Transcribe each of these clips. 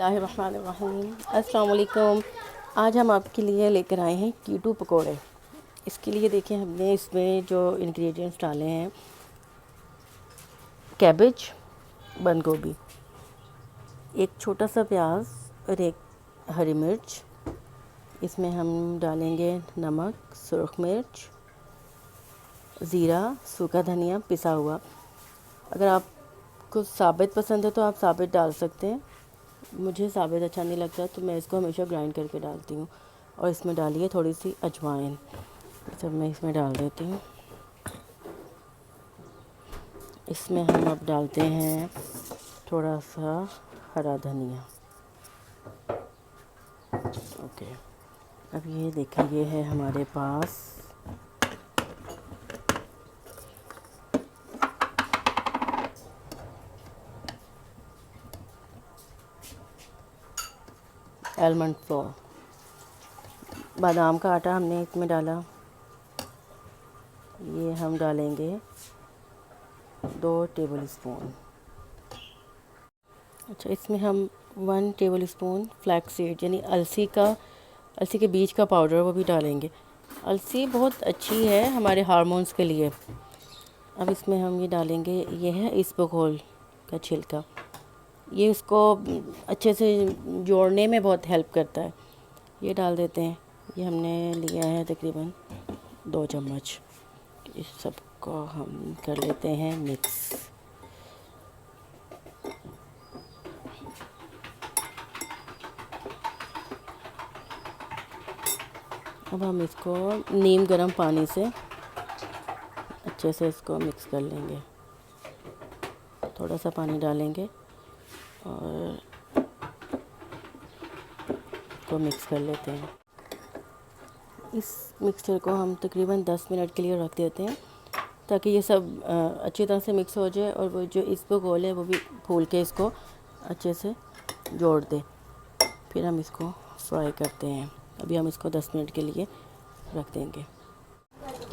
बिस्मिल्लाहिर्रहमानिर्रहीम। अस्सलाम वालेकुम। आज हम आपके लिए लेकर आए हैं कीटू पकोड़े। इसके लिए देखें हमने इसमें जो इंग्रेडिएंट्स डाले हैं, कैबेज, बंद गोभी, एक छोटा सा प्याज और एक हरी मिर्च। इसमें हम डालेंगे नमक, सुरख मिर्च, ज़ीरा, सूखा धनिया पिसा हुआ। अगर आपको साबित पसंद है तो आप साबित डाल सकते हैं। मुझे साबित अच्छा नहीं लगता तो मैं इसको हमेशा ग्राइंड करके डालती हूँ। और इसमें डालिए थोड़ी सी अजवाइन, सब मैं इसमें डाल देती हूँ। इसमें हम अब डालते हैं थोड़ा सा हरा धनिया। ओके, अब ये देखिए, ये है हमारे पास आलमंड फ्लोर, बादाम का आटा हमने इसमें डाला। ये हम डालेंगे 2 टेबल स्पून। अच्छा, इसमें हम 1 टेबल स्पून फ्लैक्स सीड यानी अलसी के बीज का पाउडर वो भी डालेंगे। अलसी बहुत अच्छी है हमारे हार्मोन्स के लिए। अब इसमें हम ये डालेंगे, ये है इसबगोल का छिलका। ये उसको अच्छे से जोड़ने में बहुत हेल्प करता है। ये डाल देते हैं। ये हमने लिया है तकरीबन 2 चम्मच। इस सब को हम कर लेते हैं मिक्स। अब हम इसको नीम गर्म पानी से अच्छे से इसको मिक्स कर लेंगे। थोड़ा सा पानी डालेंगे और इसको मिक्स कर लेते हैं। इस मिक्सचर को हम तकरीबन 10 मिनट के लिए रख देते हैं ताकि ये सब अच्छी तरह से मिक्स हो जाए और वो जो इसबगोल है वो भी फूल के इसको अच्छे से जोड़ दे। फिर हम इसको फ्राई करते हैं। अभी हम इसको 10 मिनट के लिए रख देंगे।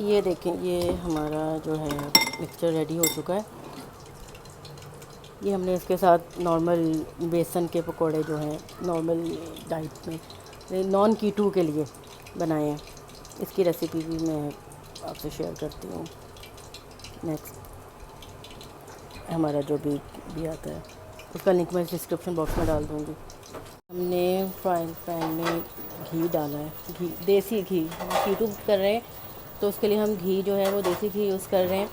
ये देखें, ये हमारा जो है मिक्सचर रेडी हो चुका है। ये हमने इसके साथ नॉर्मल बेसन के पकोड़े जो हैं नॉर्मल डाइट में नॉन कीटू के लिए बनाए हैं। इसकी रेसिपी भी मैं आपसे शेयर करती हूँ नेक्स्ट, हमारा जो भी आता है उसका लिंक मैं डिस्क्रिप्शन बॉक्स में डाल दूँगी। हमने फ्राइंग पैन में घी डाला है, घी देसी घी। कीटू कर रहे हैं तो उसके लिए हम घी जो है वो देसी घी यूज़ कर रहे हैं,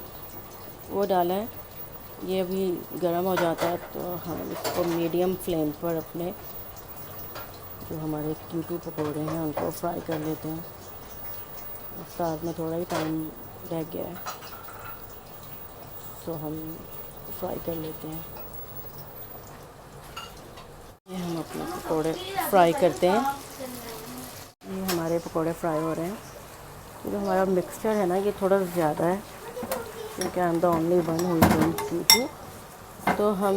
वो डाला है। ये अभी गर्म हो जाता है तो हम इसको मीडियम फ्लेम पर अपने जो हमारे कीटू पकौड़े हैं उनको फ्राई कर लेते हैं। साथ में थोड़ा ही टाइम रह गया है तो हम फ्राई कर लेते हैं। ये हम अपने पकौड़े फ्राई करते हैं। ये हमारे पकौड़े फ्राई हो रहे हैं। जो हमारा मिक्सचर है ना, ये थोड़ा ज़्यादा है क्योंकि I am the only one who is doing keto. तो हम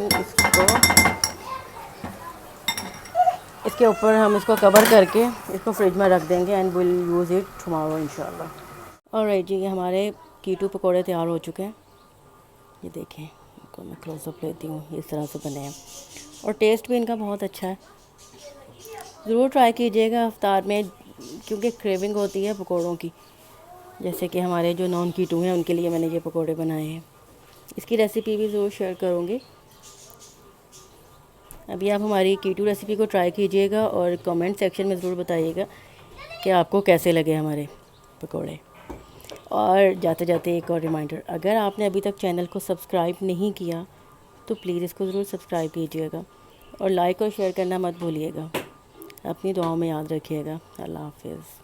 इसके ऊपर हम इसको कवर करके इसको फ्रिज में रख देंगे and will use it tomorrow इंशाल्लाह। ऑलराइट जी, ये हमारे कीटू पकोड़े तैयार हो चुके हैं। ये देखें, इनको मैं क्लोजअप लेती हूँ, इस तरह से बने हैं और टेस्ट भी इनका बहुत अच्छा है। ज़रूर ट्राई कीजिएगा इफ्तार में, क्योंकि क्रेविंग होती है पकोड़ों की। जैसे कि हमारे जो नॉन कीटू हैं उनके लिए मैंने ये पकोड़े बनाए हैं। इसकी रेसिपी भी ज़रूर शेयर करूँगी। अभी आप हमारी कीटू रेसिपी को ट्राई कीजिएगा और कमेंट सेक्शन में ज़रूर बताइएगा कि आपको कैसे लगे हमारे पकोड़े। और जाते जाते एक और रिमाइंडर, अगर आपने अभी तक चैनल को सब्सक्राइब नहीं किया तो प्लीज़ इसको ज़रूर सब्सक्राइब कीजिएगा और लाइक और शेयर करना मत भूलिएगा। अपनी दुआओं में याद रखिएगा। अल्लाह हाफ़िज़।